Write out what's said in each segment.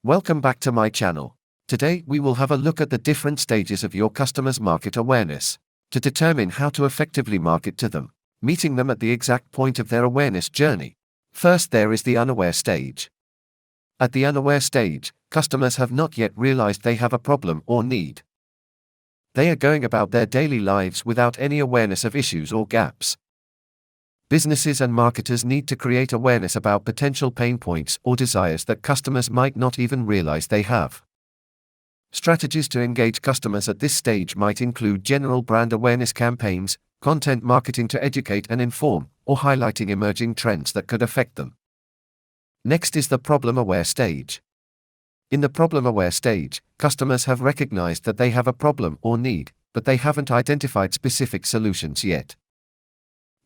Welcome back to my channel. Today we will have a look at the different stages of your customers' market awareness to determine how to effectively market to them, meeting them at the exact point of their awareness journey. First, there is the unaware stage. At the unaware stage, customers have not yet realized they have a problem or need. They are going about their daily lives without any awareness of issues or gaps. Businesses and marketers need to create awareness about potential pain points or desires that customers might not even realize they have. Strategies to engage customers at this stage might include general brand awareness campaigns, content marketing to educate and inform, or highlighting emerging trends that could affect them. Next is the problem-aware stage. In the problem-aware stage, customers have recognized that they have a problem or need, but they haven't identified specific solutions yet.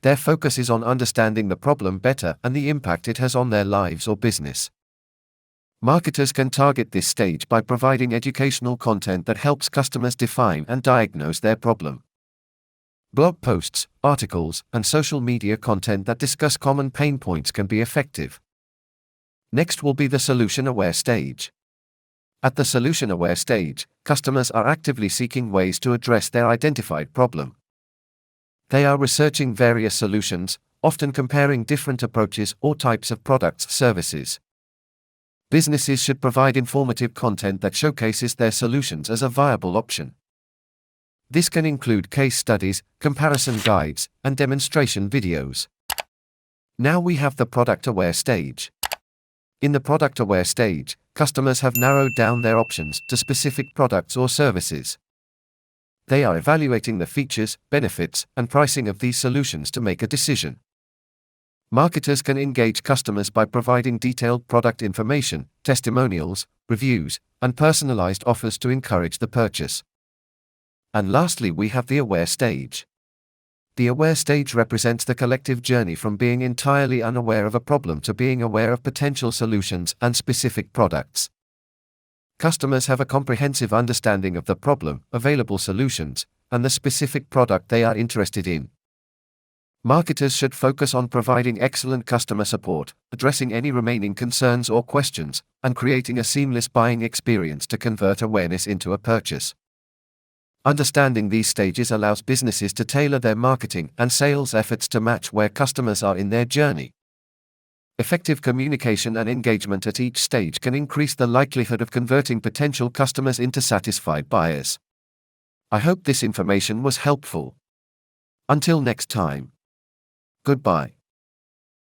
Their focus is on understanding the problem better and the impact it has on their lives or business. Marketers can target this stage by providing educational content that helps customers define and diagnose their problem. Blog posts, articles, and social media content that discuss common pain points can be effective. Next will be the solution-aware stage. At the solution-aware stage, customers are actively seeking ways to address their identified problem. They are researching various solutions, often comparing different approaches or types of products, services. Businesses should provide informative content that showcases their solutions as a viable option. This can include case studies, comparison guides, and demonstration videos. Now we have the product-aware stage. In the product-aware stage, customers have narrowed down their options to specific products or services. They are evaluating the features, benefits, and pricing of these solutions to make a decision. Marketers can engage customers by providing detailed product information, testimonials, reviews, and personalized offers to encourage the purchase. And lastly, we have the aware stage. The aware stage represents the collective journey from being entirely unaware of a problem to being aware of potential solutions and specific products. Customers have a comprehensive understanding of the problem, available solutions, and the specific product they are interested in. Marketers should focus on providing excellent customer support, addressing any remaining concerns or questions, and creating a seamless buying experience to convert awareness into a purchase. Understanding these stages allows businesses to tailor their marketing and sales efforts to match where customers are in their journey. Effective communication and engagement at each stage can increase the likelihood of converting potential customers into satisfied buyers. I hope this information was helpful. Until next time. Goodbye.